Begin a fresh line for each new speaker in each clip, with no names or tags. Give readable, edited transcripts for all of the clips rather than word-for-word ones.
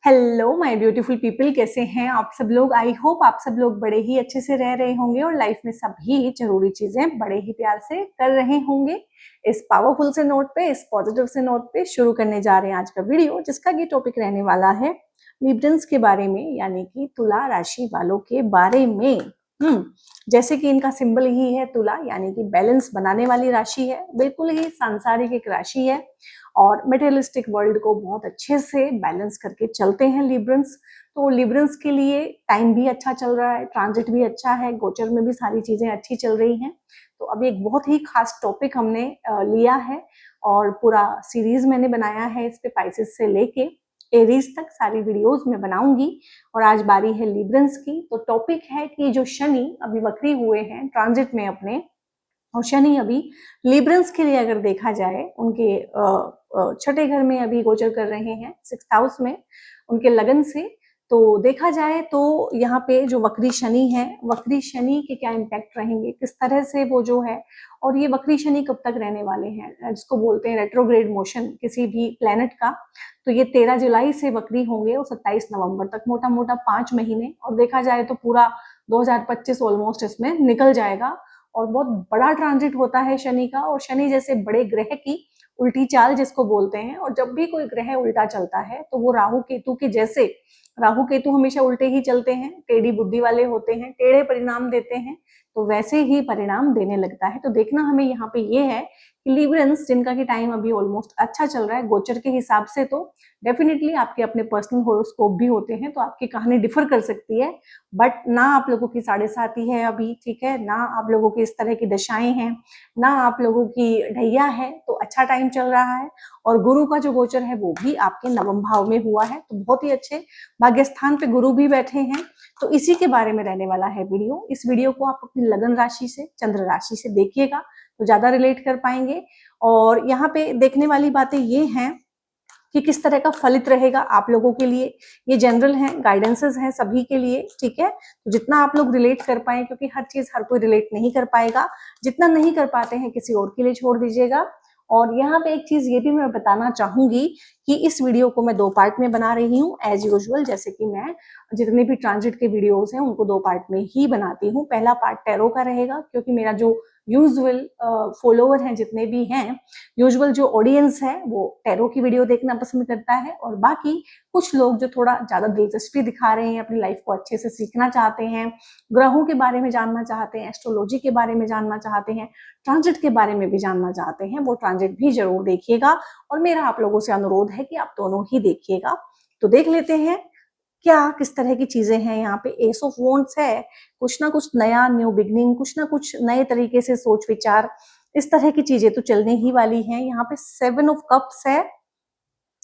Hello my beautiful people, कैसे हैं आप सब लोग। आई होप आप सब लोग बड़े ही अच्छे से रह रहे होंगे और लाइफ में सभी जरूरी चीजें बड़े ही प्यार से कर रहे होंगे। इस पावरफुल से नोट पे, इस पॉजिटिव से नोट पे शुरू करने जा रहे हैं आज का वीडियो, जिसका ये टॉपिक रहने वाला है लिब्रंस के बारे में, यानी कि तुला राशि वालों के बारे में। जैसे कि इनका सिंबल ही है तुला, यानी कि बैलेंस बनाने वाली राशि है, बिल्कुल ही सांसारिक एक राशि है और मटेरियलिस्टिक वर्ल्ड को बहुत अच्छे से बैलेंस करके चलते हैं लिब्रंस। तो लिब्रंस के लिए टाइम भी अच्छा चल रहा है, ट्रांजिट भी अच्छा है, गोचर में भी सारी चीजें अच्छी चल रही हैं। तो अभी एक बहुत ही खास टॉपिक हमने लिया है और पूरा सीरीज मैंने बनाया है इस पे, पाइसेस से लेके एरीज तक सारी वीडियोस में बनाऊंगी। और आज बारी है लिब्रंस की। तो टॉपिक है कि जो शनि अभी वक्री हुए हैं ट्रांजिट में अपने, और शनि अभी लिब्रंस के लिए अगर देखा जाए उनके छठे घर में अभी गोचर कर रहे हैं, 6th हाउस में उनके लगन से। तो देखा जाए तो यहाँ पे जो वक्री शनि है, वक्री शनि के क्या इम्पैक्ट रहेंगे, किस तरह से वो जो है, और ये वक्री शनि कब तक रहने वाले हैं, जिसको बोलते हैं रेट्रोग्रेड मोशन किसी भी प्लेनेट का। तो ये 13 जुलाई से वक्री होंगे और 27 नवंबर तक, मोटा मोटा 5 महीने। और देखा जाए तो पूरा 2025 ऑलमोस्ट इसमें निकल जाएगा और बहुत बड़ा ट्रांजिट होता है शनि का। और शनि जैसे बड़े ग्रह की उल्टी चाल जिसको बोलते हैं, और जब भी कोई ग्रह उल्टा चलता है तो वो राहु केतु के जैसे, राहु केतु हमेशा उल्टे ही चलते हैं, टेढ़ी बुद्धि वाले होते हैं, टेढ़े परिणाम देते हैं, तो वैसे ही परिणाम देने लगता है। तो देखना हमें यहाँ पे ये है कि लिब्रंस जिनका की टाइम अभी ऑलमोस्ट अच्छा चल रहा है गोचर के हिसाब से, तो डेफिनेटली आपके अपने पर्सनल होरोस्कोप भी होते हैं, तो आपकी कहानी डिफर कर सकती है। बट ना आप लोगों की 7.5 है अभी, ठीक है ना, आप लोगों की इस तरह की दशाएं हैं, ना आप लोगों की ढैया है, तो अच्छा टाइम चल रहा है। और गुरु का जो गोचर है वो भी आपके नवम भाव में हुआ है, तो बहुत ही अच्छे भाग्य स्थान पे गुरु भी बैठे हैं। तो इसी के बारे में रहने वाला है वीडियो। इस वीडियो को आप अपनी लगन राशि से, चंद्र राशि से देखिएगा तो ज्यादा रिलेट कर पाएंगे। और यहाँ पे देखने वाली बातें ये हैं कि किस तरह का फलित रहेगा आप लोगों के लिए। ये जनरल है, गाइडेंसेस हैं सभी के लिए, ठीक है। तो जितना आप लोग रिलेट कर पाए, क्योंकि हर चीज हर कोई रिलेट नहीं कर पाएगा, जितना नहीं कर पाते हैं किसी और के लिए छोड़ दीजिएगा। और यहाँ पे एक चीज ये भी मैं बताना चाहूंगी कि इस वीडियो को मैं 2 पार्ट में बना रही हूँ एज यूजुअल, जैसे कि मैं जितने भी ट्रांजिट के वीडियोस हैं उनको 2 पार्ट में ही बनाती हूँ। पहला पार्ट टैरो का रहेगा, क्योंकि मेरा जो यूजुअल फॉलोवर हैं, जितने भी हैं, यूजुअल जो ऑडियंस है वो टैरो की वीडियो देखना पसंद करता है। और बाकी कुछ लोग जो थोड़ा ज्यादा दिलचस्पी दिखा रहे हैं, अपनी लाइफ को अच्छे से सीखना चाहते हैं, ग्रहों के बारे में जानना चाहते हैं, एस्ट्रोलॉजी के बारे में जानना चाहते हैं, ट्रांजिट के बारे में भी जानना चाहते हैं, वो ट्रांजिट भी जरूर देखिएगा। और मेरा आप लोगों से अनुरोध है कि आप दोनों ही देखिएगा। तो देख लेते हैं क्या किस तरह की चीजें हैं। यहाँ पे एस ऑफ वॉन्ड्स है, कुछ ना कुछ नया, न्यू बिगनिंग, कुछ ना कुछ नए तरीके से सोच विचार, इस तरह की चीजें तो चलने ही वाली हैं। यहाँ पे 7 ऑफ कप्स है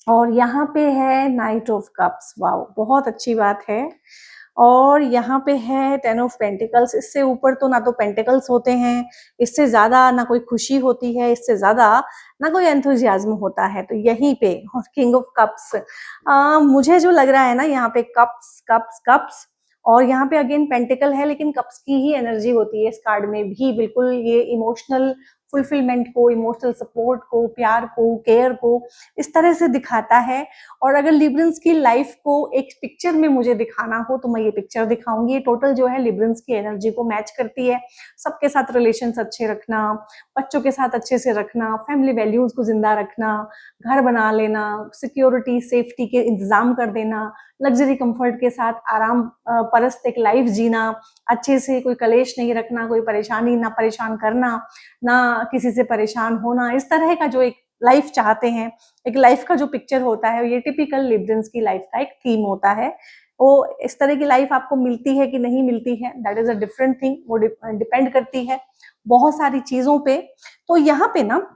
और यहाँ पे है नाइट ऑफ कप्स। वाओ, बहुत अच्छी बात है। और यहाँ पे है 10 ऑफ पेंटिकल्स। इससे ऊपर तो ना तो पेंटिकल्स होते हैं, इससे ज्यादा ना कोई खुशी होती है, इससे ज्यादा ना कोई एंथुजियाज्म होता है। तो यहीं पे और किंग ऑफ कप्स, मुझे जो लग रहा है ना, यहाँ पे कप्स कप्स कप्स, और यहाँ पे अगेन पेंटिकल है, लेकिन कप्स की ही एनर्जी होती है इस कार्ड में भी। बिल्कुल ये इमोशनल फुलफिलमेंट को, इमोशनल सपोर्ट को, प्यार को, केयर को इस तरह से दिखाता है। और अगर लिब्रंस की लाइफ को एक पिक्चर में मुझे दिखाना हो तो मैं ये पिक्चर दिखाऊंगी। ये टोटल जो है लिब्रंस की एनर्जी को मैच करती है। सबके साथ रिलेशंस अच्छे रखना, बच्चों के साथ अच्छे से रखना, फैमिली वैल्यूज को जिंदा रखना, घर बना लेना, सिक्योरिटी सेफ्टी के इंतजाम कर देना, लग्जरी कंफर्ट के साथ आराम परस्त एक लाइफ जीना, अच्छे से कोई कलेश नहीं रखना, कोई परेशानी ना, परेशान करना ना, किसी से परेशान होना, इस तरह का जो एक लाइफ चाहते हैं, एक लाइफ का जो पिक्चर होता है, ये टिपिकल लिब्रंस की लाइफ का एक थीम होता है। वो इस तरह की लाइफ आपको मिलती है कि नहीं मिलती है, that is a different thing. वो डिपेंड करती है बहुत सारी चीजों पे। तो यहाँ पे ना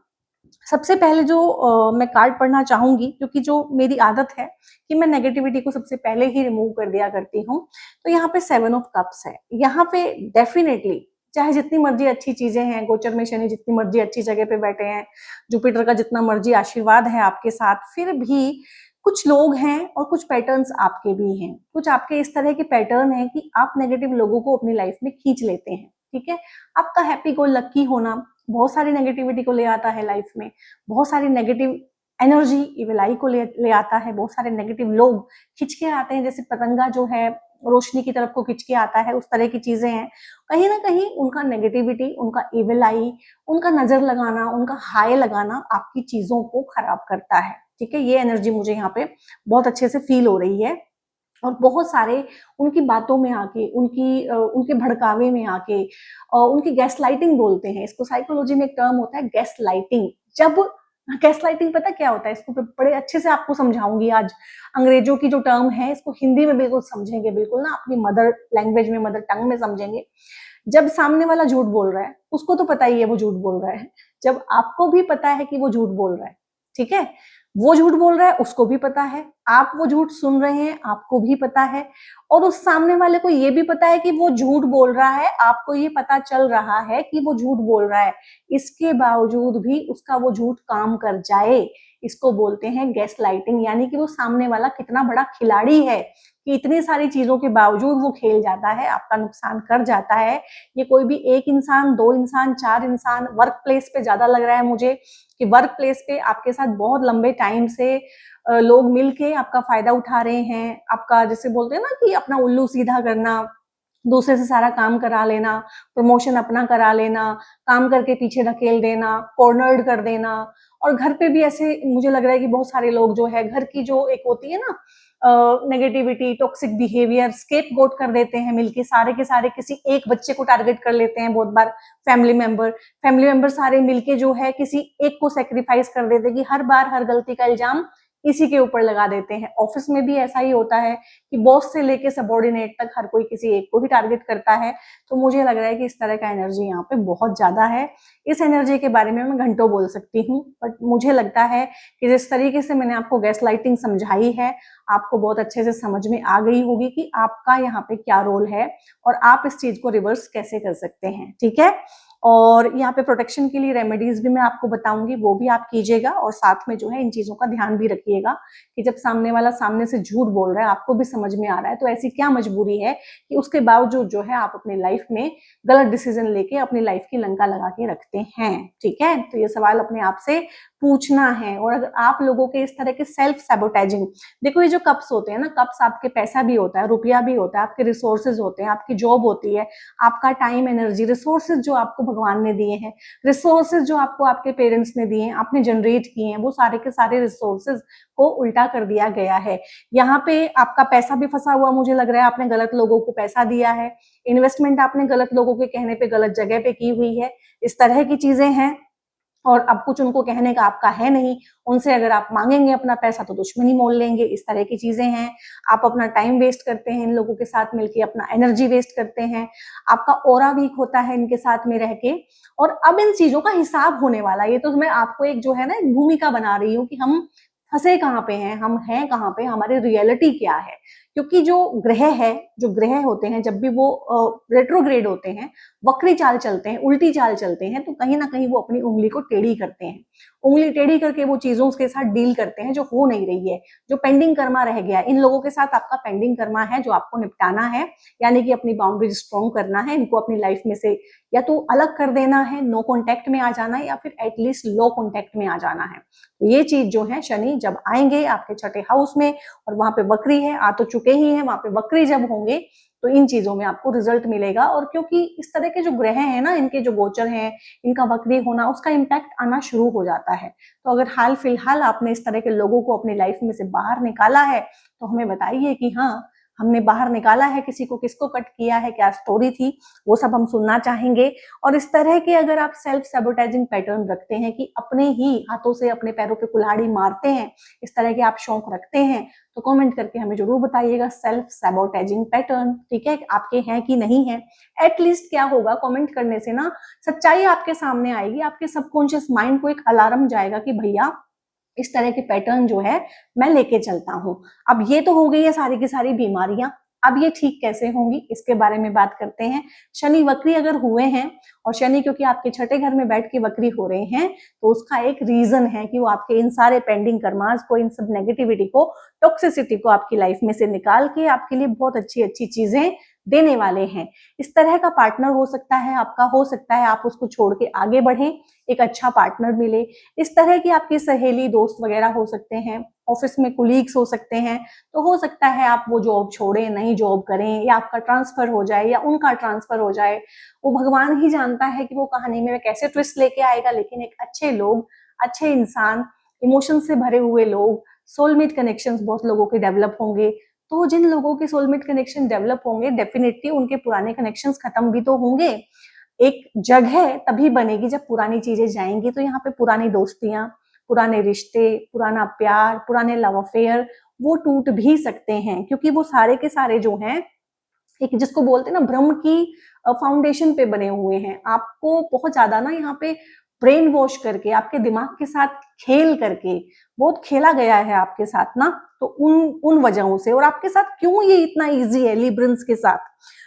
सबसे पहले जो मैं कार्ड पढ़ना चाहूंगी, क्योंकि जो मेरी आदत है कि मैं नेगेटिविटी को सबसे पहले ही रिमूव कर दिया करती हूँ। तो यहाँ पे 7 ऑफ कप्स है। यहाँ पे डेफिनेटली चाहे जितनी मर्जी अच्छी चीजें हैं, गोचर में शनि जितनी मर्जी अच्छी जगह पे बैठे हैं, जुपिटर का जितना मर्जी आशीर्वाद है आपके साथ, फिर भी कुछ लोग हैं और कुछ पैटर्न्स आपके भी हैं। कुछ आपके इस तरह के पैटर्न है कि आप नेगेटिव लोगों को अपनी लाइफ में खींच लेते हैं, ठीक है। आपका हैप्पी गो लकी होना बहुत सारी नेगेटिविटी को ले आता है लाइफ में, बहुत सारी नेगेटिव एनर्जी इविल आई को ले आता है। बहुत सारे नेगेटिव लोग खिंच के आते हैं, जैसे पतंगा जो है रोशनी की तरफ को खिंच के आता है, उस तरह की चीजें हैं। कहीं ना कहीं उनका नेगेटिविटी, उनका इविल आई, उनका नजर लगाना, उनका हाय लगाना आपकी चीजों को खराब करता है। ठीक है, ये एनर्जी मुझे यहाँ पे बहुत अच्छे से फील हो रही है। और बहुत सारे उनकी बातों में आके, उनके भड़कावे में आके, उनकी गैस लाइटिंग बोलते हैं इसको, साइकोलॉजी में एक टर्म होता है गैस लाइटिंग। जब गैस लाइटिंग पता क्या होता है, इसको बड़े अच्छे से आपको समझाऊंगी आज। अंग्रेजों की जो टर्म है इसको हिंदी में बिल्कुल समझेंगे, बिल्कुल ना अपनी मदर लैंग्वेज में, मदर टंग में समझेंगे। जब सामने वाला झूठ बोल रहा है, उसको तो पता ही है वो झूठ बोल रहा है, जब आपको भी पता है कि वो झूठ बोल रहा है, ठीक है, वो झूठ बोल रहा है उसको भी पता है, आप वो झूठ सुन रहे हैं आपको भी पता है, और उस सामने वाले को ये भी पता है कि वो झूठ बोल रहा है, आपको ये पता चल रहा है कि वो झूठ बोल रहा है, इसके बावजूद भी उसका वो झूठ काम कर जाए, इसको बोलते हैं गैस लाइटिंग। यानी कि वो सामने वाला कितना बड़ा खिलाड़ी है कि इतनी सारी चीजों के बावजूद वो खेल जाता है, आपका नुकसान कर जाता है। ये कोई भी एक इंसान, दो इंसान, चार इंसान, वर्क प्लेस पे ज्यादा लग रहा है मुझे कि वर्क प्लेस पे आपके साथ बहुत लंबे टाइम से लोग मिलके आपका फायदा उठा रहे हैं, आपका जैसे बोलते हैं ना कि अपना उल्लू सीधा करना, दूसरे से सारा काम करा लेना, प्रमोशन अपना करा लेना, काम करके पीछे ढकेल देना, कॉर्नर्ड कर देना। और घर पे भी ऐसे मुझे लग रहा है कि बहुत सारे लोग जो है, घर की जो एक होती है ना नेगेटिविटी, टॉक्सिक बिहेवियर, स्केप गोट कर देते हैं मिलके, सारे के सारे किसी एक बच्चे को टारगेट कर लेते हैं। बहुत बार फैमिली मेंबर सारे मिलके जो है किसी एक को सेक्रीफाइस कर देते हैं कि हर बार हर गलती का इल्जाम इसी के ऊपर लगा देते हैं। ऑफिस में भी ऐसा ही होता है कि बॉस से लेके सबॉर्डिनेट तक हर कोई किसी एक को ही टारगेट करता है। तो मुझे लग रहा है कि इस तरह का एनर्जी यहाँ पे बहुत ज्यादा है। इस एनर्जी के बारे में मैं घंटों बोल सकती हूँ, बट मुझे लगता है कि जिस तरीके से मैंने आपको गैस लाइटिंग समझाई है, आपको बहुत अच्छे से समझ में आ गई होगी कि आपका यहाँ पे क्या रोल है और आप इस चीज को रिवर्स कैसे कर सकते हैं। ठीक है, और यहाँ पे प्रोटेक्शन के लिए रेमेडीज भी मैं आपको बताऊंगी, वो भी आप कीजिएगा। और साथ में जो है इन चीजों का ध्यान भी रखिएगा कि जब सामने वाला सामने से झूठ बोल रहा है, आपको भी समझ में आ रहा है, तो ऐसी क्या मजबूरी है कि उसके बावजूद जो है आप अपनी लाइफ में गलत डिसीजन लेके अपनी लाइफ की लंका लगा के रखते हैं। ठीक है, तो ये सवाल अपने आप से पूछना है। और अगर आप लोगों के इस तरह के सेल्फ सैबोटेजिंग, देखो ये जो कप्स होते हैं ना, कप्स आपके पैसा भी होता है, रुपया भी होता है, आपके रिसोर्सेज होते हैं, आपकी जॉब होती है, आपका टाइम, एनर्जी, रिसोर्सेज जो आपको भगवान ने दिए हैं, रिसोर्सेज जो आपको आपके पेरेंट्स ने दिए हैं, आपने जनरेट किए हैं, वो सारे के सारे रिसोर्सेज को उल्टा कर दिया गया है। यहाँ पे आपका पैसा भी फंसा हुआ मुझे लग रहा है, आपने गलत लोगों को पैसा दिया है, इन्वेस्टमेंट आपने गलत लोगों के कहने पे गलत जगह पे की हुई है, इस तरह की चीजें हैं। और अब कुछ उनको कहने का आपका है नहीं, उनसे अगर आप मांगेंगे अपना पैसा तो दुश्मनी मोल लेंगे, इस तरह की चीजें हैं। आप अपना टाइम वेस्ट करते हैं इन लोगों के साथ मिलके, अपना एनर्जी वेस्ट करते हैं, आपका ऑरा वीक होता है इनके साथ में रह के। और अब इन चीजों का हिसाब होने वाला है। ये तो मैं आपको एक जो है ना एक भूमिका बना रही हूँ कि हम फंसे कहाँ पे हैं, हम हैं कहाँ पे, हमारी रियलिटी क्या है। क्योंकि जो ग्रह होते हैं जब भी वो रेट्रोग्रेड होते हैं, वक्री चाल चलते हैं, उल्टी चाल चलते हैं, तो कहीं ना कहीं वो अपनी उंगली को टेढ़ी करते हैं। उंगली टेढ़ी करके वो चीजों के साथ डील करते हैं जो हो नहीं रही है, जो पेंडिंग कर्मा रह गया है। इन लोगों के साथ आपका पेंडिंग कर्मा है जो आपको निपटाना है, यानी कि अपनी बाउंड्रीज स्ट्रॉन्ग करना है, इनको अपनी लाइफ में से या तो अलग कर देना है, नो कॉन्टेक्ट में आ जाना है, या फिर एटलीस्ट लो कॉन्टेक्ट में आ जाना है। तो ये चीज जो है शनि जब आएंगे आपके छठे हाउस में, और वहां पे वक्री है, आ तो चुके ही हैं, वहां पे वक्री जब होंगे तो इन चीजों में आपको रिजल्ट मिलेगा। और क्योंकि इस तरह के जो ग्रह हैं ना, इनके जो गोचर हैं, इनका वक्री होना, उसका इम्पैक्ट आना शुरू हो जाता है। तो अगर हाल फिलहाल आपने इस तरह के लोगों को अपनी लाइफ में से बाहर निकाला है तो हमें बताइए कि हाँ हमने बाहर निकाला है किसी को, किसको कट किया है, क्या स्टोरी थी, वो सब हम सुनना चाहेंगे। और इस तरह के अगर आप सेल्फ सैबोटेजिंग पैटर्न रखते हैं कि अपने ही हाथों से अपने पैरों पे कुल्हाड़ी मारते हैं, इस तरह के आप शौक रखते हैं, तो कमेंट करके हमें जरूर बताइएगा सेल्फ सैबोटेजिंग पैटर्न। ठीक है, आपके हैं कि नहीं है। एटलीस्ट क्या होगा, कमेंट करने से ना सच्चाई आपके सामने आएगी, आपके सबकॉन्शियस माइंड को एक अलार्म जाएगा कि भैया इस तरह के पैटर्न जो है मैं लेके चलता हूं। अब ये तो हो गई है सारी की सारी बीमारियां, अब ये ठीक कैसे होंगी इसके बारे में बात करते हैं। शनि वक्री अगर हुए हैं और शनि क्योंकि आपके छठे घर में बैठ के वक्री हो रहे हैं, तो उसका एक रीजन है कि वो आपके इन सारे पेंडिंग कर्मास को, इन सब नेगेटिविटी को, टॉक्सिसिटी को आपकी लाइफ में से निकाल के आपके लिए बहुत अच्छी अच्छी चीजें देने वाले हैं। इस तरह का पार्टनर हो सकता है आपका, हो सकता है आप उसको छोड़ के आगे बढ़ें, एक अच्छा पार्टनर मिले। इस तरह की आपकी सहेली दोस्त वगैरह हो सकते हैं, ऑफिस में कुलीग्स हो सकते हैं। तो हो सकता है आप वो जॉब छोड़ें, नई जॉब करें, या आपका ट्रांसफर हो जाए या उनका ट्रांसफर हो जाए। वो भगवान ही जानता है कि वो कहानी में कैसे ट्विस्ट लेके आएगा, लेकिन एक अच्छे लोग, अच्छे इंसान, इमोशन से भरे हुए लोग, सोलमेट कनेक्शंस बहुत लोगों के डेवलप होंगे। तो जिन लोगों के सोलमेट कनेक्शन डेवलप होंगे, डेफिनेटली उनके पुराने कनेक्शंस खत्म भी तो होंगे। एक जगह तभी बनेगी जब पुरानी चीजें जाएंगी। तो यहाँ पे पुरानी दोस्तियां, पुराने रिश्ते, पुराना प्यार, पुराने लव अफेयर, वो टूट भी सकते हैं, क्योंकि वो सारे के सारे जो हैं, एक जिसको बोलते हैं ना, भ्रम की फाउंडेशन पे बने हुए हैं। आपको बहुत ज्यादा ना यहाँ पे ब्रेन वॉश करके, आपके दिमाग के साथ खेल करके बहुत खेला गया है आपके साथ ना। तो उन वजहों से, और आपके साथ क्यों ये इतना इजी है लिब्रंस के साथ,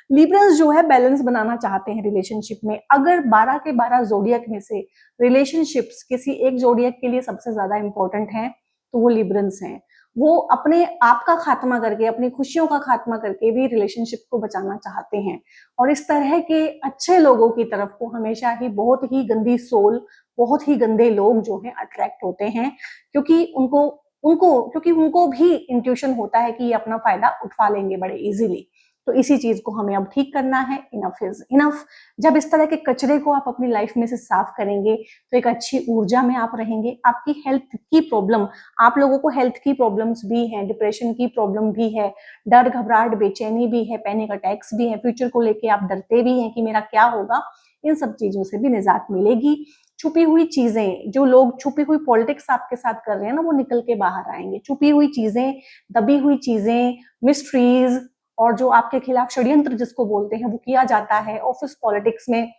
लिब्रंस जो है बैलेंस बनाना चाहते हैं रिलेशनशिप में। अगर 12 के 12 जोडियक में से रिलेशनशिप्स किसी एक जोडियक के लिए सबसे ज्यादा इंपॉर्टेंट है, तो वो लिब्रंस हैं। वो अपने आप का खात्मा करके, अपनी खुशियों का खात्मा करके भी रिलेशनशिप को बचाना चाहते हैं। और इस तरह के अच्छे लोगों की तरफ को हमेशा ही बहुत ही गंदी सोल, बहुत ही गंदे लोग जो हैं अट्रैक्ट होते हैं, क्योंकि उनको भी इंट्यूशन होता है कि ये अपना फायदा उठा लेंगे बड़े इजीली। तो इसी चीज को हमें अब ठीक करना है। Enough is enough. जब इस तरह के कचरे को आप अपनी लाइफ में से साफ करेंगे, तो एक अच्छी ऊर्जा में आप रहेंगे। आपकी हेल्थ की प्रॉब्लम, आप लोगों को हेल्थ की प्रॉब्लम्स भी हैं, डिप्रेशन की प्रॉब्लम भी है, डर घबराहट बेचैनी भी है, पैनिक अटैक्स भी है, फ्यूचर को लेके आप डरते भी हैं कि मेरा क्या होगा। इन सब चीजों से भी निजात मिलेगी। छुपी हुई चीजें, जो लोग छुपी हुई पॉलिटिक्स आपके साथ कर रहे हैं ना, वो निकल के बाहर आएंगे। छुपी हुई चीजें, दबी हुई चीजें, मिस्ट्रीज, और जो आपके खिलाफ षड्यंत्र जिसको बोलते हैं, वो किया जाता है। ऑफिस पॉलिटिक्स में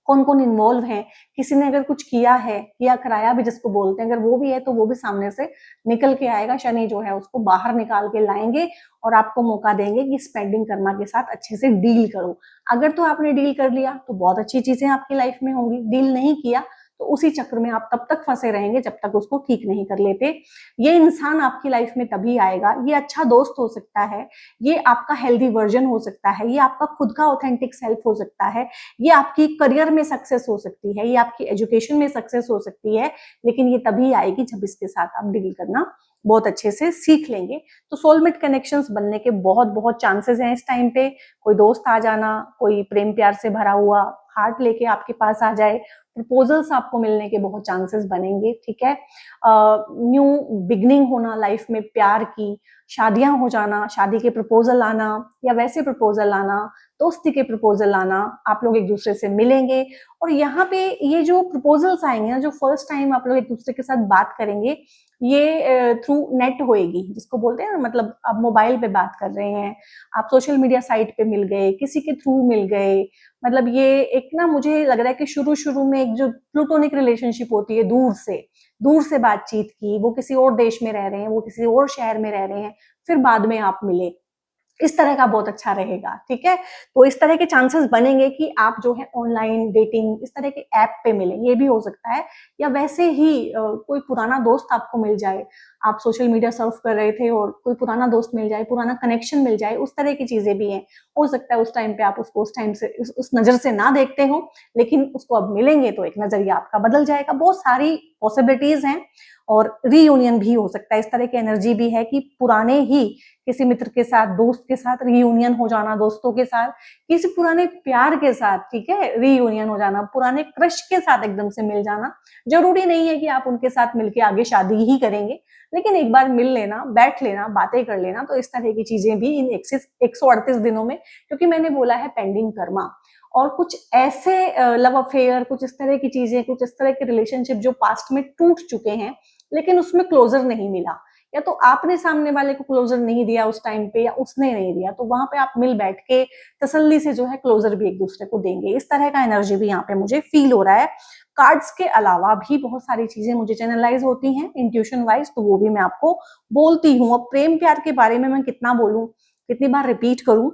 कौन कौन इन्वॉल्व है, किसी ने अगर कुछ किया है, किया कराया भी जिसको बोलते हैं, अगर वो भी है तो वो भी सामने से निकल के आएगा। शनि जो है उसको बाहर निकाल के लाएंगे और आपको मौका देंगे कि स्पेंडिंग कर्मा के साथ अच्छे से डील करो। अगर तो आपने डील कर लिया तो बहुत अच्छी चीजें आपकी लाइफ में होंगी। डील नहीं किया तो उसी चक्र में आप तब तक फंसे रहेंगे जब तक उसको ठीक नहीं कर लेते। ये इंसान आपकी लाइफ में तभी आएगा। ये अच्छा दोस्त हो सकता है, ये आपका हेल्दी वर्जन हो सकता है, ये आपका खुद का ऑथेंटिक सेल्फ हो सकता है, ये आपकी करियर में सक्सेस हो सकती है, ये आपकी एजुकेशन में सक्सेस हो सकती है। लेकिन ये तभी आएगी जब इसके साथ आप डील करना बहुत अच्छे से सीख लेंगे। तो सोलमेट कनेक्शंस बनने के बहुत बहुत चांसेस हैं इस टाइम पे। कोई दोस्त आ जाना, कोई प्रेम प्यार से भरा हुआ हार्ट लेके आपके पास आ जाए, प्रपोजल्स आपको मिलने के बहुत चांसेस बनेंगे। ठीक है, न्यू बिगनिंग होना लाइफ में, प्यार की, शादियां हो जाना, शादी के प्रपोजल आना, या वैसे प्रपोजल आना, दोस्ती के प्रपोजल आना, आप लोग एक दूसरे से मिलेंगे। और यहाँ पे ये जो प्रपोजल्स आएंगे ना, जो फर्स्ट टाइम आप लोग एक दूसरे के साथ बात करेंगे, ये थ्रू नेट होएगी, जिसको बोलते हैं ना, मतलब आप मोबाइल पे बात कर रहे हैं, आप सोशल मीडिया साइट पे मिल गए, किसी के थ्रू मिल गए। मतलब ये एक ना, मुझे लग रहा है कि शुरू शुरू में एक जो प्लूटोनिक रिलेशनशिप होती है, दूर से बातचीत की, वो किसी और देश में रह रहे हैं, वो किसी और शहर में रह रहे हैं, फिर बाद में आप मिले, इस तरह का बहुत अच्छा रहेगा। ठीक है, तो इस तरह के चांसेस बनेंगे कि आप जो है ऑनलाइन डेटिंग, इस तरह के ऐप पे मिले, ये भी हो सकता है। या वैसे ही कोई पुराना दोस्त आपको मिल जाए, आप सोशल मीडिया सर्फ कर रहे थे और कोई पुराना दोस्त मिल जाए, पुराना कनेक्शन मिल जाए, उस तरह की चीजें भी हैं। हो सकता है उस टाइम पे आप उसको उस टाइम से उस नजर से ना देखते हो, लेकिन उसको अब मिलेंगे तो एक नजरिया आपका बदल जाएगा। बहुत सारी पॉसिबिलिटीज हैं। और रीयूनियन भी हो सकता है, इस तरह की एनर्जी भी है कि पुराने ही किसी मित्र के साथ, दोस्त के साथ रीयूनियन हो जाना, दोस्तों के साथ, किसी पुराने प्यार के साथ, ठीक है, रीयूनियन हो जाना, पुराने क्रश के साथ एकदम से मिल जाना। जरूरी नहीं है कि आप उनके साथ मिलके आगे शादी ही करेंगे, लेकिन एक बार मिल लेना, बैठ लेना, बातें कर लेना। तो इस तरह की चीजें भी इन 138 दिनों में, क्योंकि मैंने बोला है पेंडिंग कर्मा, और कुछ ऐसे लव अफेयर, कुछ इस तरह की चीजें, कुछ इस तरह के रिलेशनशिप जो पास्ट में टूट चुके हैं, लेकिन उसमें क्लोजर नहीं मिला, या तो आपने सामने वाले को क्लोजर नहीं दिया उस टाइम पे, या उसने नहीं दिया, तो वहां पे आप मिल बैठ के तसल्ली से जो है क्लोजर भी एक दूसरे को देंगे। इस तरह का एनर्जी भी यहाँ पे मुझे फील हो रहा है। कार्ड्स के अलावा भी बहुत सारी चीजें मुझे चैनलाइज होती हैं इंट्यूशन वाइज, तो वो भी मैं आपको बोलती हूँ। अब प्रेम प्यार के बारे में मैं कितना बोलूं, कितनी बार रिपीट करूं,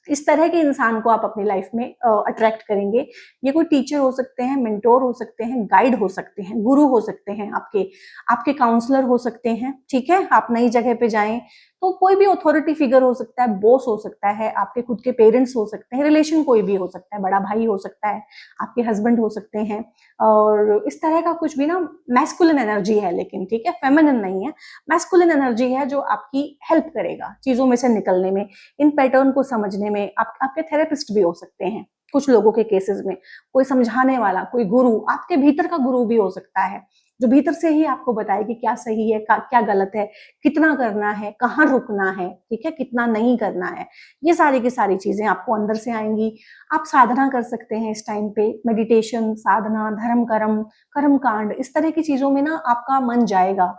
इस तरह के इंसान को आप अपनी लाइफ में अट्रैक्ट करेंगे। ये कोई टीचर हो सकते हैं, मेंटोर हो सकते हैं, गाइड हो सकते हैं, गुरु हो सकते हैं, आपके आपके काउंसलर हो सकते हैं। ठीक है, आप नई जगह पे जाएं तो कोई भी अथॉरिटी फिगर हो सकता है, बॉस हो सकता है, आपके खुद के पेरेंट्स हो सकते हैं, रिलेशन कोई भी हो सकता है, बड़ा भाई हो सकता है, आपके हस्बैंड हो सकते हैं। और इस तरह का कुछ भी ना मैस्कुलिन एनर्जी है, लेकिन ठीक है, फेमिनिन नहीं है, मैस्कुलिन एनर्जी है जो आपकी हेल्प करेगा चीजों में से निकलने में, इन पैटर्न को समझने में। आपके थेरेपिस्ट भी हो सकते हैं कुछ लोगों के केसेस में, कोई समझाने वाला, कोई गुरु, आपके भीतर का गुरु भी हो सकता है, जो भीतर से ही आपको बताए कि क्या सही है, क्या गलत है, कितना करना है, कहाँ रुकना है, ठीक है, कितना नहीं करना है। ये सारी की सारी चीजें आपको अंदर से आएंगी। आप साधना कर सकते हैं इस टाइम पे, मेडिटेशन, साधना, धर्म कर्म, कर्म कांड, इस तरह की चीजों में ना आपका मन जाएगा।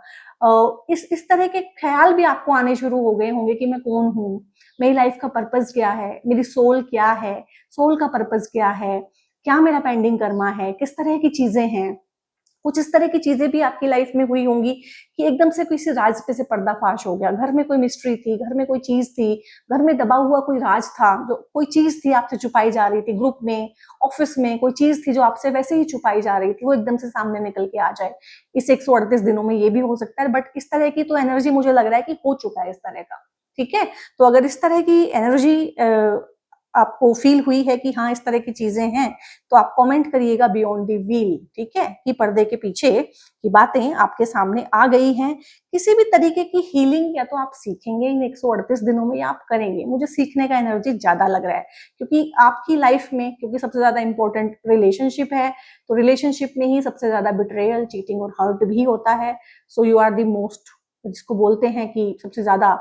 इस तरह के ख्याल भी आपको आने शुरू हो गए होंगे कि मैं कौन हूँ, मेरी लाइफ का पर्पस क्या है, मेरी सोल क्या है, सोल का पर्पस क्या है, क्या मेरा पेंडिंग कर्मा है, किस तरह की चीजें हैं। कुछ इस तरह की चीजें भी आपकी लाइफ में हुई होंगी कि एकदम से किसी राज पे से पर्दाफाश हो गया, घर में कोई मिस्ट्री थी, घर में कोई चीज थी, घर में दबा हुआ कोई राज था, जो कोई चीज थी आपसे छुपाई जा रही थी, ग्रुप में, ऑफिस में कोई चीज थी जो आपसे वैसे ही छुपाई जा रही थी, वो एकदम से सामने निकल के आ जाए। इस 138 दिनों में ये भी हो सकता है, बट इस तरह की तो एनर्जी मुझे लग रहा है कि हो चुका है इस तरह का। ठीक है, तो अगर इस तरह की एनर्जी आपको फील हुई है कि हाँ इस तरह की चीजें हैं, तो आप कमेंट करिएगा बियॉन्ड द व्हील, ठीक है, कि पर्दे के पीछे की बातें आपके सामने आ गई हैं। किसी भी तरीके की हीलिंग या तो आप सीखेंगे इन 138 दिनों में या आप करेंगे। मुझे सीखने का एनर्जी ज्यादा लग रहा है, क्योंकि आपकी लाइफ में, क्योंकि सबसे ज्यादा इंपॉर्टेंट रिलेशनशिप है, तो रिलेशनशिप में ही सबसे ज्यादा बिट्रेयल, चीटिंग और हर्ट भी होता है। So you are the most, जिसको बोलते हैं कि सबसे ज्यादा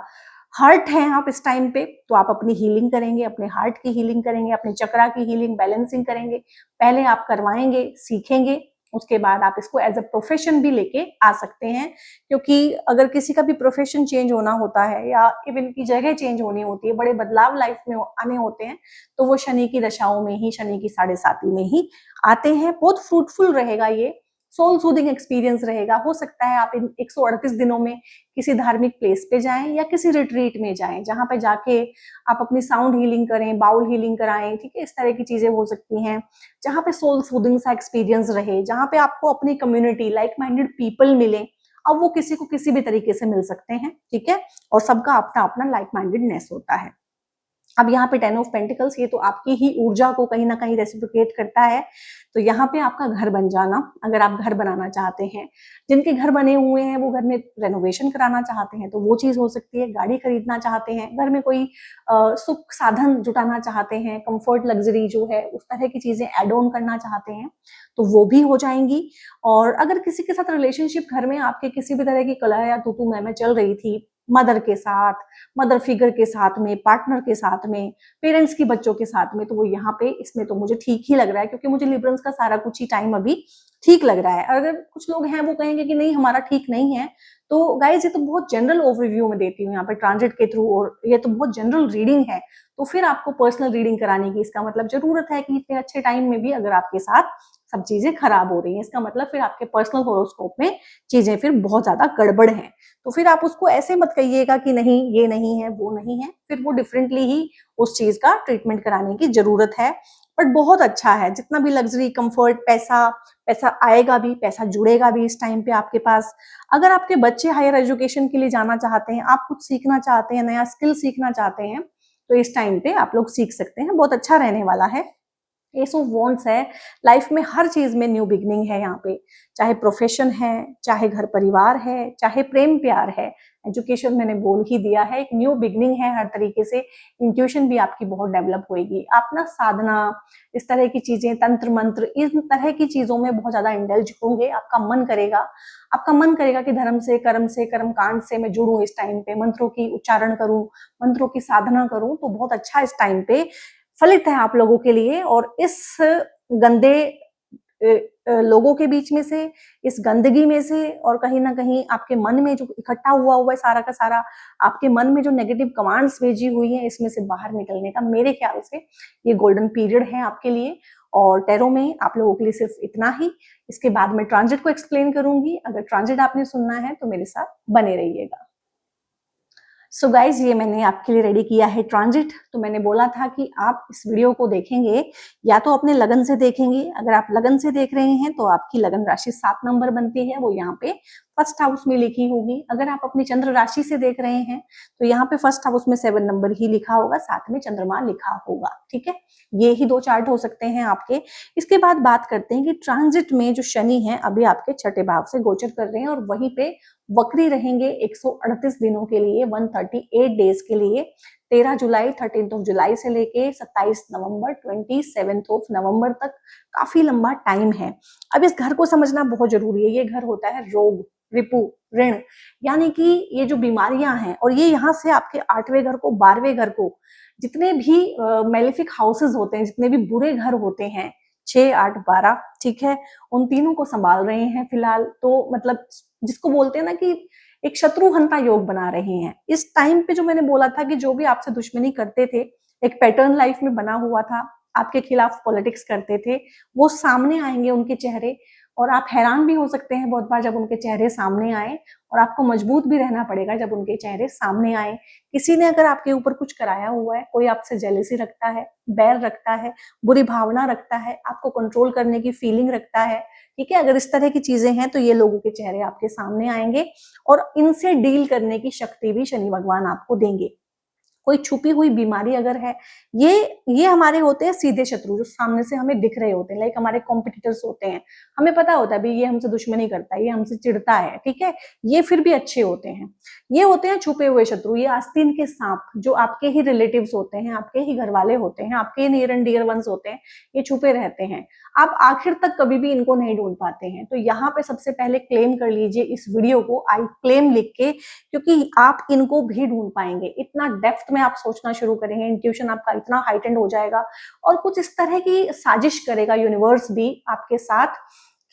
हर्ट हैं आप इस टाइम पे, तो आप अपनी हीलिंग करेंगे, अपने हार्ट की हीलिंग करेंगे, अपने चक्रा की हीलिंग, बैलेंसिंग करेंगे। पहले आप करवाएंगे, सीखेंगे, उसके बाद आप इसको एज अ प्रोफेशन भी लेके आ सकते हैं। क्योंकि अगर किसी का भी प्रोफेशन चेंज होना होता है या इवन की जगह चेंज होनी होती है, बड़े बदलाव लाइफ में आने होते हैं, तो वो शनि की दशाओं में ही, शनि की 7.5 में ही आते हैं। बहुत फ्रूटफुल रहेगा ये, सोल सूदिंग एक्सपीरियंस रहेगा। हो सकता है आप इन 138 दिनों में किसी धार्मिक प्लेस पे जाएं या किसी रिट्रीट में जाएं, जहां पे जाके आप अपनी साउंड हीलिंग करें, बाउल हीलिंग कराएं, ठीक है, इस तरह की चीजें हो सकती हैं। जहां पे सोल सूदिंग सा एक्सपीरियंस रहे, जहां पे आपको अपनी कम्युनिटी, लाइक माइंडेड पीपल मिले। अब वो किसी को किसी भी तरीके से मिल सकते हैं, ठीक है, और सबका अपना अपना लाइक माइंडेडनेस होता है। अब यहाँ पे 10 ऑफ पेंटिकल्स, ये तो आपकी ही ऊर्जा को कहीं ना कहीं रेसिप्रोकेट करता है। तो यहाँ पे आपका घर बन जाना, अगर आप घर बनाना चाहते हैं, जिनके घर बने हुए हैं वो घर में रेनोवेशन कराना चाहते हैं, तो वो चीज हो सकती है। गाड़ी खरीदना चाहते हैं, घर में कोई सुख साधन जुटाना चाहते हैं, कंफर्ट लग्जरी जो है उस तरह की चीजें एड ऑन करना चाहते हैं, तो वो भी हो जाएंगी। और अगर किसी के साथ रिलेशनशिप घर में आपके किसी भी तरह की कलह या तू मैं चल रही थी, मदर के साथ, मदर फिगर के साथ में, पार्टनर के साथ में, पेरेंट्स की बच्चों के साथ में, तो वो यहाँ पे इसमें तो मुझे ठीक ही लग रहा है, क्योंकि मुझे लिबरल्स का सारा कुछ ही टाइम अभी ठीक लग रहा है। अगर कुछ लोग हैं वो कहेंगे कि नहीं हमारा ठीक नहीं है, तो गाइज ये तो बहुत जनरल ओवरव्यू में देती हूँ यहाँ पे ट्रांजिट के थ्रू, और ये तो बहुत जनरल रीडिंग है। तो फिर आपको पर्सनल रीडिंग कराने की इसका मतलब जरूरत है कि इतने अच्छे टाइम में भी अगर आपके साथ सब चीजें खराब हो रही हैं, इसका मतलब फिर आपके पर्सनल होरोस्कोप में चीजें फिर बहुत ज्यादा गड़बड़ हैं। तो फिर आप उसको ऐसे मत कहिएगा कि नहीं ये नहीं है, वो नहीं है, फिर वो डिफरेंटली ही उस चीज का ट्रीटमेंट कराने की जरूरत है। बट बहुत अच्छा है, जितना भी लग्जरी, कंफर्ट, पैसा, पैसा आएगा भी, पैसा जुड़ेगा भी इस टाइम पे आपके पास। अगर आपके बच्चे हायर एजुकेशन के लिए जाना चाहते हैं, आप कुछ सीखना चाहते हैं, नया स्किल सीखना चाहते हैं, तो इस टाइम पे आप लोग सीख सकते हैं, बहुत अच्छा रहने वाला है। एस ऑफ वॉन्ड्स है, लाइफ में हर चीज में न्यू बिगनिंग है यहाँ पे, चाहे प्रोफेशन है, चाहे घर परिवार है, चाहे प्रेम प्यार है, एजुकेशन मैंने बोल ही दिया है, एक न्यू बिगनिंग है हर तरीके से। इंट्यूशन भी आपकी बहुत डेवलप होएगी। आप ना साधना, इस तरह की चीजें, तंत्र मंत्र, इन तरह की चीजों में बहुत ज्यादा इंडल्ज होंगे। आपका मन करेगा, आपका मन करेगा कि धर्म से, कर्म कांड से मैं जुड़ूं, इस टाइम पे मंत्रों की उच्चारण करूं, मंत्रों की साधना करूं, तो बहुत अच्छा इस टाइम पे फलित है आप लोगों के लिए। और इस गंदे लोगों के बीच में से, इस गंदगी में से, और कहीं ना कहीं आपके मन में जो इकट्ठा हुआ हुआ है सारा का सारा, आपके मन में जो नेगेटिव कमांड्स भेजी हुई है, इसमें से बाहर निकलने का मेरे ख्याल से ये गोल्डन पीरियड है आपके लिए। और टैरो में आप लोगों के लिए सिर्फ इतना ही। इसके बाद मैं ट्रांजिट को एक्सप्लेन करूंगी। अगर ट्रांजिट आपने सुनना है तो मेरे साथ बने रहिएगा। सो गाइज ये मैंने आपके लिए रेडी किया है ट्रांजिट। तो मैंने बोला था कि आप इस वीडियो को देखेंगे या तो अपने लगन से देखेंगे। अगर आप लगन से देख रहे हैं तो आपकी लगन राशि 7 नंबर बनती है, वो यहाँ पे फर्स्ट हाउस में लिखी होगी। अगर आप अपनी चंद्र राशि से देख रहे हैं तो यहाँ पे फर्स्ट हाउस में 7 नंबर ही लिखा होगा, साथ में चंद्रमा लिखा होगा। ठीक है, ये ही 2 चार्ट हो सकते हैं आपके। इसके बाद बात करते हैं कि ट्रांजिट में जो शनि है अभी आपके छठे भाव से गोचर कर रहे हैं और वहीं पे वक्री रहेंगे 138 दिनों के लिए, 138 डेज के लिए। 13 जुलाई 13 जुलाई से लेके 27 नवंबर 27 नवंबर तक काफी लंबा टाइम है। अब इस घर को समझना बहुत जरूरी है। ये घर होता है रोग, रिपु, ऋण, यानी कि ये जो बीमारियां हैं, और ये यहाँ से आपके 8वें घर को, 12वें घर को, जितने भी मेलिफिक हाउसेस होते हैं, जितने भी बुरे घर होते हैं, 6, 8, 12, ठीक है, उन तीनों को संभाल रहे हैं फिलहाल। तो मतलब जिसको बोलते हैं ना कि एक शत्रुहंता योग बना रहे हैं। इस टाइम पे जो मैंने बोला था कि जो भी आपसे दुश्मनी करते थे, एक पैटर्न लाइफ में बना हुआ था, आपके खिलाफ पॉलिटिक्स करते थे, वो सामने आएंगे उनके चेहरे। और आप हैरान भी हो सकते हैं बहुत बार जब उनके चेहरे सामने आए, और आपको मजबूत भी रहना पड़ेगा जब उनके चेहरे सामने आए। किसी ने अगर आपके ऊपर कुछ कराया हुआ है, कोई आपसे जेलेसी रखता है, बैर रखता है, बुरी भावना रखता है, आपको कंट्रोल करने की फीलिंग रखता है, ठीक है, अगर इस तरह की चीजें हैं तो ये लोगों के चेहरे आपके सामने आएंगे और इनसे डील करने की शक्ति भी शनि भगवान आपको देंगे। कोई छुपी हुई बीमारी अगर है, ये हमारे होते हैं सीधे शत्रु, जो सामने से हमें दिख रहे होते हैं, लाइक हमारे कॉम्पिटिटर्स होते हैं। हमें पता होता है भाई ये हमसे दुश्मनी करता है, ये हमसे चिढ़ता है, ठीक है, ये फिर भी अच्छे होते हैं। ये होते हैं छुपे हुए शत्रु, ये आस्तीन के सांप, जो आपके ही रिलेटिव्स होते हैं, आपके ही घर वाले होते हैं, आपके नियर एंड डियर वंस होते हैं। ये छुपे रहते हैं, आप आखिर तक कभी भी इनको नहीं ढूंढ पाते हैं। तो यहाँ पे सबसे पहले क्लेम कर लीजिए इस वीडियो को, आई क्लेम लिख के, क्योंकि आप इनको भी ढूंढ पाएंगे। इतना डेप्थ में आप सोचना शुरू करेंगे, इंट्यूशन आपका इतना हाइटेंड हो जाएगा, और कुछ इस तरह की साजिश करेगा यूनिवर्स भी आपके साथ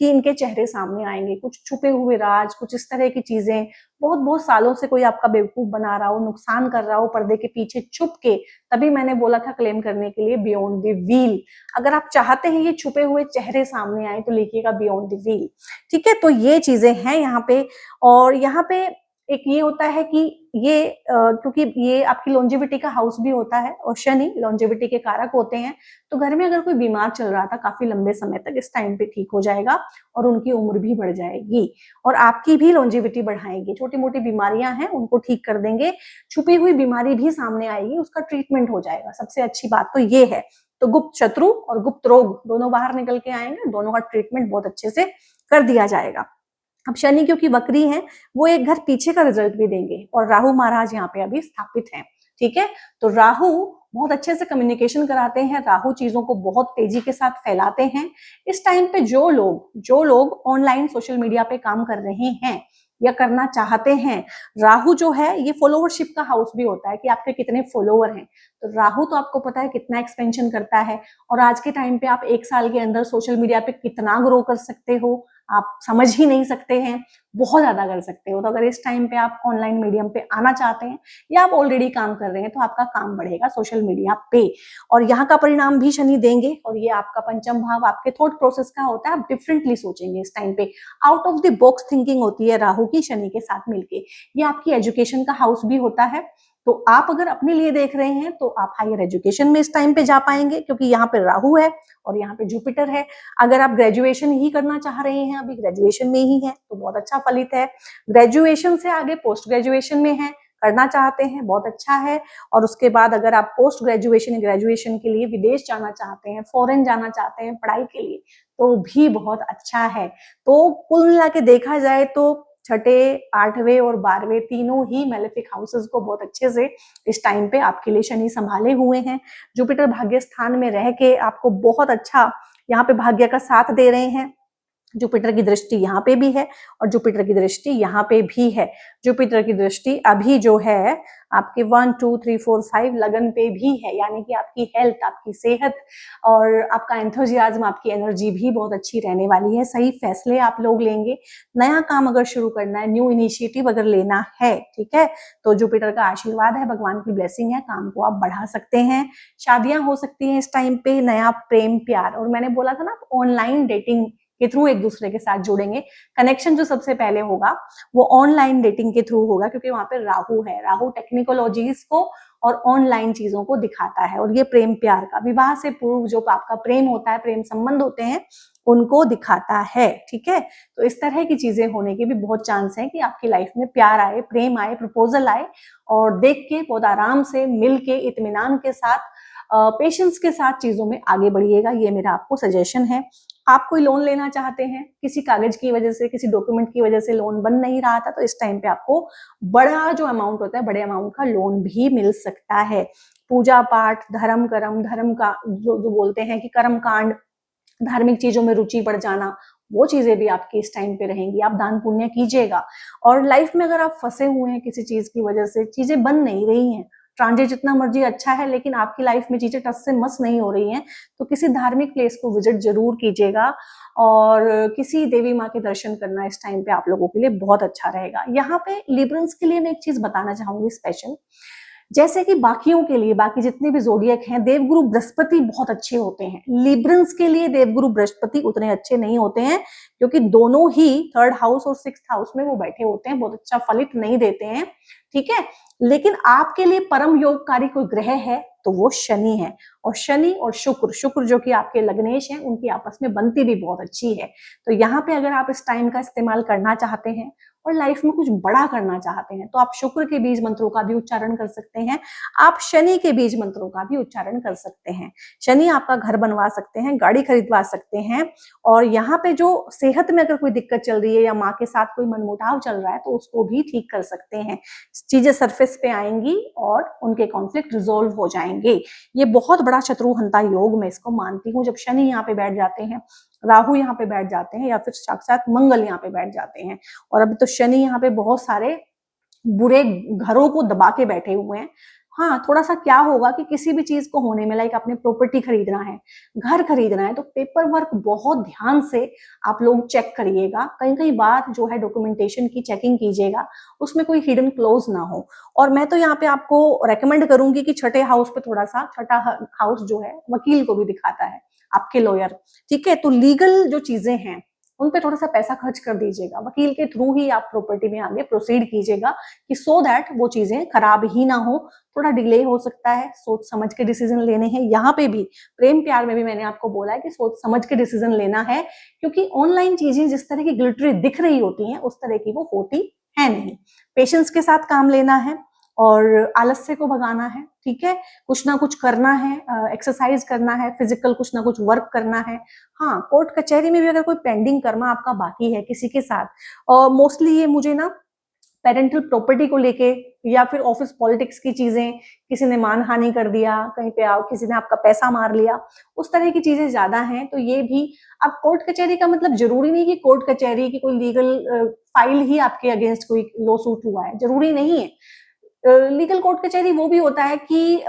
कि इनके चेहरे सामने आएंगे, कुछ छुपे हुए राज, कुछ इस तरह की चीजें। बहुत बहुत सालों से कोई आपका बेवकूफ बना रहा हो, नुकसान कर रहा हो पर्दे के पीछे छुप के, तभी मैंने बोला था क्लेम करने के लिए बियॉन्ड द व्हील। अगर आप चाहते हैं ये छुपे हुए चेहरे सामने आए तो लिखिएगा बियॉन्ड द व्हील। ठीक है, तो ये चीजें हैं यहाँ पे। और यहाँ पे एक ये होता है कि ये क्योंकि ये आपकी लॉन्जेविटी का हाउस भी होता है और शनि लॉन्जेविटी के कारक होते हैं, तो घर में अगर कोई बीमार चल रहा था काफी लंबे समय तक, इस टाइम पे ठीक हो जाएगा और उनकी उम्र भी बढ़ जाएगी और आपकी भी लॉन्जेविटी बढ़ाएंगे। छोटी मोटी बीमारियां हैं उनको ठीक कर देंगे, छुपी हुई बीमारी भी सामने आएगी, उसका ट्रीटमेंट हो जाएगा। सबसे अच्छी बात तो ये है। तो गुप्त शत्रु और गुप्त रोग दोनों बाहर निकल के आएंगे, दोनों का ट्रीटमेंट बहुत अच्छे से कर दिया जाएगा। अब शनि क्योंकि वक्री हैं, वो एक घर पीछे का रिजल्ट भी देंगे, और राहु महाराज यहाँ पे अभी स्थापित हैं। ठीक है, तो राहु बहुत अच्छे से कम्युनिकेशन कराते हैं, राहु चीजों को बहुत तेजी के साथ फैलाते हैं। इस टाइम पे जो लोग ऑनलाइन सोशल मीडिया पे काम कर रहे हैं या करना चाहते हैं, राहु जो है ये फॉलोवरशिप का हाउस भी होता है कि आपके कितने फॉलोवर हैं। तो राहु तो आपको पता है कितना एक्सपेंशन करता है, और आज के टाइम पे आप 1 साल के अंदर सोशल मीडिया पे कितना ग्रो कर सकते हो आप समझ ही नहीं सकते हैं, बहुत ज्यादा कर सकते हो। तो अगर इस टाइम पे आप ऑनलाइन मीडियम पे आना चाहते हैं या आप ऑलरेडी काम कर रहे हैं तो आपका काम बढ़ेगा सोशल मीडिया पे, और यहाँ का परिणाम भी शनि देंगे। और ये आपका पंचम भाव आपके थॉट प्रोसेस का होता है, आप डिफरेंटली सोचेंगे इस टाइम पे, out of the box thinking होती है राहु की शनि के साथ मिलके। ये आपकी एजुकेशन का हाउस भी होता है, तो आप अगर अपने लिए देख रहे हैं तो आप हायर एजुकेशन में इस टाइम पे जा पाएंगे, क्योंकि यहाँ पे राहु है और यहाँ पे जुपिटर है। अगर आप ग्रेजुएशन ही करना चाह रहे हैं, अभी ग्रेजुएशन में ही है, तो बहुत अच्छा फलित है। ग्रेजुएशन से आगे पोस्ट ग्रेजुएशन में है, करना चाहते हैं, बहुत अच्छा है। और उसके बाद अगर आप पोस्ट ग्रेजुएशन के लिए विदेश जाना चाहते हैं, फॉरेन जाना चाहते हैं पढ़ाई के लिए, तो भी बहुत अच्छा है। तो कुल मिला के देखा जाए तो छठे, 8वें और 12वें तीनों ही मेलेफिक हाउसेस को बहुत अच्छे से इस टाइम पे आपके लिए शनि संभाले हुए हैं। जुपिटर भाग्य स्थान में रह के आपको बहुत अच्छा यहाँ पे भाग्य का साथ दे रहे हैं। जुपिटर की दृष्टि यहाँ पे भी है और जुपिटर की दृष्टि यहाँ पे भी है। जुपिटर की दृष्टि अभी जो है आपके 1, 2, 3, 4, 5 लगन पे भी है, यानी कि आपकी हेल्थ, आपकी सेहत और आपका एंथुजियाज्म, आपकी एनर्जी भी बहुत अच्छी रहने वाली है। सही फैसले आप लोग लेंगे। नया काम अगर शुरू करना है, न्यू इनिशिएटिव अगर लेना है, ठीक है, तो जुपिटर का आशीर्वाद है, भगवान की ब्लेसिंग है, काम को आप बढ़ा सकते हैं। शादियां हो सकती हैं इस टाइम पे, नया प्रेम प्यार। और मैंने बोला था ना ऑनलाइन डेटिंग के थ्रू एक दूसरे के साथ जुड़ेंगे। कनेक्शन जो सबसे पहले होगा वो ऑनलाइन डेटिंग के थ्रू होगा, क्योंकि वहां पे राहु है। राहु टेक्निकोलॉजीज को और ऑनलाइन चीजों को दिखाता है, और ये प्रेम प्यार का, विवाह से पूर्व जो आपका प्रेम होता है, प्रेम संबंध होते हैं, उनको दिखाता है। ठीक है, तो इस तरह की चीजें होने के भी बहुत चांस है कि आपकी लाइफ में प्यार आए, प्रेम आए, प्रपोजल आए, और देख के बहुत आराम से मिल के इत्मीनान के साथ पेशेंस के साथ चीजों में आगे बढ़िएगा। ये मेरा आपको सजेशन है। आप कोई लोन लेना चाहते हैं, किसी कागज की वजह से, किसी डॉक्यूमेंट की वजह से लोन बन नहीं रहा था, तो इस टाइम पे आपको बड़ा जो अमाउंट होता है, बड़े अमाउंट का लोन भी मिल सकता है। पूजा पाठ, धर्म कर्म, धर्म का जो बोलते हैं कि कर्म कांड, धार्मिक चीजों में रुचि बढ़ जाना, वो चीजें भी आपकी इस टाइम पे रहेंगी। आप दान पुण्य कीजिएगा। और लाइफ में अगर आप फंसे हुए हैं किसी चीज की वजह से, चीजें बन नहीं रही हैं, ट्रांजिट जितना मर्जी अच्छा है लेकिन आपकी लाइफ में चीजें टस से मस नहीं हो रही हैं, तो किसी धार्मिक प्लेस को विजिट जरूर कीजिएगा, और किसी देवी माँ के दर्शन करना इस टाइम पे आप लोगों के लिए बहुत अच्छा रहेगा। यहाँ पे लिब्रंस के लिए मैं एक चीज बताना चाहूंगी स्पेशल, जैसे कि बाकियों के लिए, बाकी जितने भी जोडियक हैं, देवगुरु बृहस्पति बहुत अच्छे होते हैं। लिब्रंस के लिए देवगुरु बृहस्पति उतने अच्छे नहीं होते हैं, क्योंकि दोनों ही 3rd हाउस और 6th हाउस में वो बैठे होते हैं, बहुत अच्छा फलित नहीं देते हैं। ठीक है, लेकिन आपके लिए परम योगकारी कोई ग्रह है तो वो शनि है, और शनि और शुक्र, शुक्र जो कि आपके लग्नेश हैं, उनकी आपस में बनती भी बहुत अच्छी है। तो यहाँ पे अगर आप इस टाइम का इस्तेमाल करना चाहते हैं और लाइफ में कुछ बड़ा करना चाहते हैं, तो आप शुक्र के बीज मंत्रों का भी उच्चारण कर सकते हैं, आप शनि के बीज मंत्रों का भी उच्चारण कर सकते हैं। शनि आपका घर बनवा सकते हैं, गाड़ी खरीदवा सकते हैं, और यहाँ पे जो सेहत में अगर कोई दिक्कत चल रही है या माँ के साथ कोई मनमुटाव चल रहा है, तो उसको भी ठीक कर सकते हैं। चीजें सरफेस पे आएंगी और उनके कॉन्फ्लिक्ट रिजोल्व हो जाएंगे। ये बहुत बड़ा शत्रुहंता योग मैं इसको मानती हूँ, जब शनि यहाँ पे बैठ जाते हैं, राहु यहाँ पे बैठ जाते हैं, या फिर साक्षात मंगल यहाँ पे बैठ जाते हैं। और अभी तो शनि यहाँ पे बहुत सारे बुरे घरों को दबा के बैठे हुए हैं। हाँ, थोड़ा सा क्या होगा कि किसी भी चीज को होने में, लाइक आपने प्रॉपर्टी खरीदना है, घर खरीदना है, तो पेपर वर्क बहुत ध्यान से आप लोग चेक करिएगा। कई कई बार जो है डॉक्यूमेंटेशन की चेकिंग कीजिएगा, उसमें कोई हिडन क्लोज ना हो। और मैं तो यहाँ पे आपको रेकमेंड करूंगी कि छठे हाउस पे थोड़ा सा, छठा हाउस जो है वकील को भी दिखाता है, आपके लॉयर। ठीक है, तो लीगल जो चीजें हैं उन पे थोड़ा सा पैसा खर्च कर दीजिएगा, वकील के थ्रू ही आप प्रॉपर्टी में आगे प्रोसीड कीजिएगा, कि सो दैट वो चीजें खराब ही ना हो। थोड़ा डिले हो सकता है, सोच समझ के डिसीजन लेने हैं। यहाँ पे भी प्रेम प्यार में भी मैंने आपको बोला है कि सोच समझ के डिसीजन लेना है, क्योंकि ऑनलाइन चीजें जिस तरह की ग्लिटरी दिख रही होती हैं उस तरह की वो होती है नहीं। पेशेंस के साथ काम लेना है और आलस्य को भगाना है। ठीक है, कुछ ना कुछ करना है, एक्सरसाइज करना है, फिजिकल कुछ ना कुछ वर्क करना है। हाँ, कोर्ट कचहरी में भी अगर कोई पेंडिंग कर्म आपका बाकी है किसी के साथ, और मोस्टली ये मुझे ना पेरेंटल प्रॉपर्टी को लेके, या फिर ऑफिस पॉलिटिक्स की चीजें, किसी ने मानहानि कर दिया, कहीं पे आओ किसी ने आपका पैसा मार लिया, उस तरह की चीजें ज्यादा हैं। तो ये भी, अब कोर्ट कचहरी का मतलब जरूरी नहीं कि कोर्ट कचहरी की कोई लीगल फाइल ही आपके अगेंस्ट कोई लॉ सूट हुआ है, जरूरी नहीं है। लीगल कोर्ट कचहरी वो भी होता है कि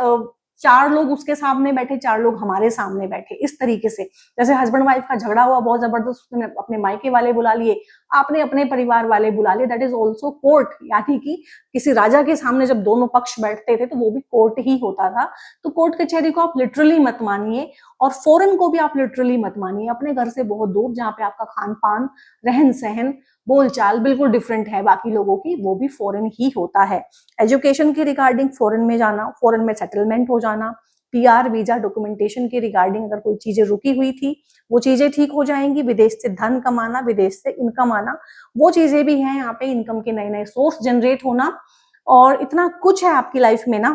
4 लोग उसके सामने बैठे, 4 लोग हमारे सामने बैठे, इस तरीके से। जैसे हस्बैंड वाइफ का झगड़ा हुआ बहुत जबरदस्त, उसने अपने मायके वाले बुला लिए, आपने अपने परिवार वाले बुला लिए, दैट इज ऑल्सो कोर्ट। यानी कि किसी राजा के सामने जब दोनों पक्ष बैठते थे तो वो भी कोर्ट ही होता था। तो कोर्ट कचहरी को आप लिटरली मत मानिए, और फॉरेन को भी आप लिटरली मत मानिए। अपने घर से बहुत दूर, जहाँ पे आपका खान पान, रहन सहन, बोलचाल बिल्कुल डिफरेंट है बाकी लोगों की, वो भी फॉरेन ही होता है। एजुकेशन के रिगार्डिंग फॉरेन में जाना, फॉरेन में सेटलमेंट हो जाना, पीआर वीजा डॉक्यूमेंटेशन के रिगार्डिंग अगर कोई चीजें रुकी हुई थी वो चीजें ठीक हो जाएंगी। विदेश से धन कमाना, विदेश से इनकम आना, वो चीजें भी हैं यहाँ पे। इनकम के नए नए सोर्स जनरेट होना, और इतना कुछ है आपकी लाइफ में ना,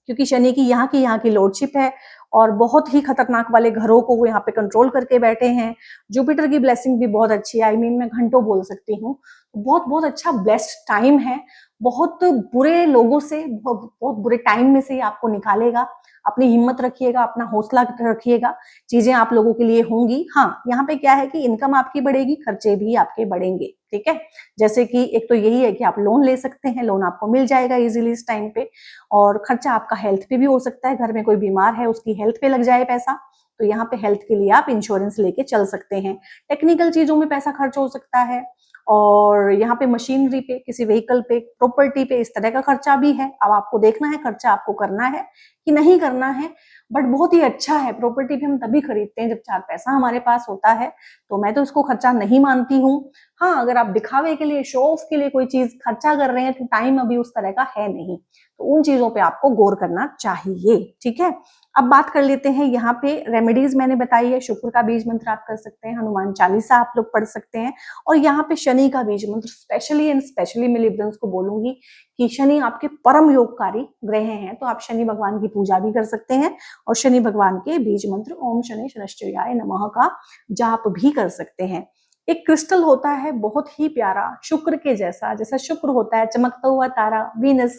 क्योंकि शनि की यहाँ की लॉर्डशिप है, और बहुत ही खतरनाक वाले घरों को वो यहाँ पे कंट्रोल करके बैठे हैं। जुपिटर की ब्लेसिंग भी बहुत अच्छी है, आई मीन मैं घंटों बोल सकती हूँ। बहुत बहुत अच्छा ब्लेस्ड टाइम है। बहुत बुरे लोगों से, बहुत बुरे टाइम में से आपको निकालेगा। अपनी हिम्मत रखिएगा, अपना हौसला रखिएगा, चीजें आप लोगों के लिए होंगी। हाँ, यहाँ पे क्या है कि इनकम आपकी बढ़ेगी, खर्चे भी आपके बढ़ेंगे। ठीक है, जैसे कि एक तो यही है कि आप लोन ले सकते हैं, लोन आपको मिल जाएगा इजीली इस टाइम पे, और खर्चा आपका हेल्थ पे भी हो सकता है। घर में कोई बीमार है, उसकी हेल्थ पे लग जाए पैसा, तो यहाँ पे हेल्थ के लिए आप इंश्योरेंस लेके चल सकते हैं। टेक्निकल चीजों में पैसा खर्च हो सकता है, और यहाँ पे मशीनरी पे, किसी व्हीकल पे, प्रॉपर्टी पे, इस तरह का खर्चा भी है। अब आपको देखना है खर्चा आपको करना है कि नहीं करना है, बट बहुत ही अच्छा है। प्रॉपर्टी भी हम तभी खरीदते हैं जब 4 पैसा हमारे पास होता है, तो मैं तो इसको खर्चा नहीं मानती हूँ। हाँ, अगर आप दिखावे के लिए, शो ऑफ के लिए कोई चीज खर्चा कर रहे हैं तो टाइम अभी उस तरह का है नहीं, तो उन चीजों पे आपको गौर करना चाहिए। ठीक है, अब बात कर लेते हैं यहाँ पे रेमेडीज मैंने बताई है। शुक्र का बीज मंत्र आप कर सकते हैं, हनुमान चालीसा आप लोग पढ़ सकते हैं, और यहाँ पे शनि का बीज मंत्र स्पेशली एंड स्पेशली मैं लिब्रंस को बोलूंगी कि शनि आपके परम योगकारी ग्रह हैं, तो आप शनि भगवान की पूजा भी कर सकते हैं और शनि भगवान के बीज मंत्र ओम शनि शनैश्चर्याय नमः का जाप भी कर सकते हैं। एक क्रिस्टल होता है बहुत ही प्यारा, शुक्र के जैसा, जैसा शुक्र होता है चमकता हुआ तारा, वीनस,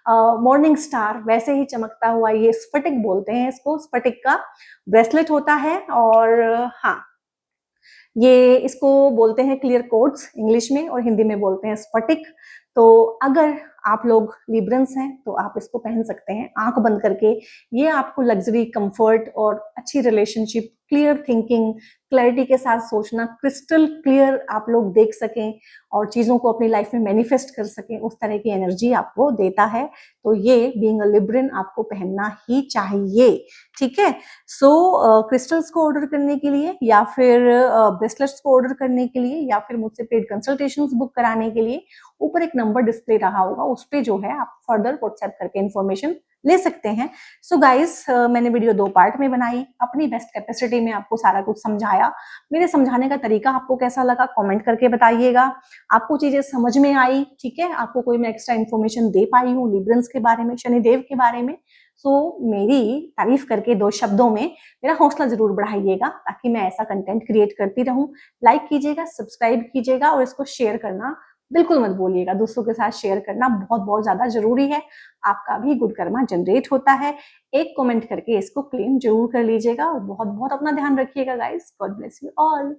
मॉर्निंग स्टार, वैसे ही चमकता हुआ ये स्फटिक बोलते हैं इसको, स्फटिक का ब्रेसलेट होता है। और हाँ, ये इसको बोलते हैं क्लियर कोड्स इंग्लिश में, और हिंदी में बोलते हैं स्फटिक। तो अगर आप लोग लिब्रंस हैं तो आप इसको पहन सकते हैं आंख बंद करके। ये आपको लग्जरी, कंफर्ट और अच्छी रिलेशनशिप, क्लियर थिंकिंग, क्लैरिटी के साथ सोचना, क्रिस्टल क्लियर आप लोग देख सकें और चीजों को अपनी लाइफ में मैनिफेस्ट कर सकें, उस तरह की एनर्जी आपको देता है। तो ये बीइंग अ लिब्रन आपको पहनना ही चाहिए। ठीक है, सो क्रिस्टल्स को ऑर्डर करने के लिए या फिर ब्रेसलेट्स को ऑर्डर करने के लिए या फिर मुझसे पेड कंसल्टेशंस बुक कराने के लिए ऊपर एक नंबर डिस्प्ले रहा होगा, उस पे जो है आप फर्दर व्हाट्सएप करके इन्फॉर्मेशन ले सकते हैं। सो गाइस, मैंने वीडियो 2 पार्ट में बनाई, अपनी बेस्ट कैपेसिटी में आपको सारा कुछ समझाया। मेरे समझाने का तरीका आपको कैसा लगा कमेंट करके बताइएगा। आपको चीजें समझ में आई, ठीक है, आपको कोई मैं एक्स्ट्रा इन्फॉर्मेशन दे पाई हूँ लिब्रंस के बारे में, शनिदेव के बारे में, सो मेरी तारीफ करके 2 शब्दों में मेरा हौसला जरूर बढ़ाइएगा, ताकि मैं ऐसा कंटेंट क्रिएट करती रहूं। लाइक कीजिएगा, सब्सक्राइब कीजिएगा और इसको शेयर करना बिल्कुल मत भूलिएगा। दूसरों के साथ शेयर करना बहुत बहुत ज्यादा जरूरी है, आपका भी गुड कर्मा जनरेट होता है। एक कमेंट करके इसको क्लेम जरूर कर लीजिएगा और बहुत बहुत अपना ध्यान रखिएगा guys. God bless you all.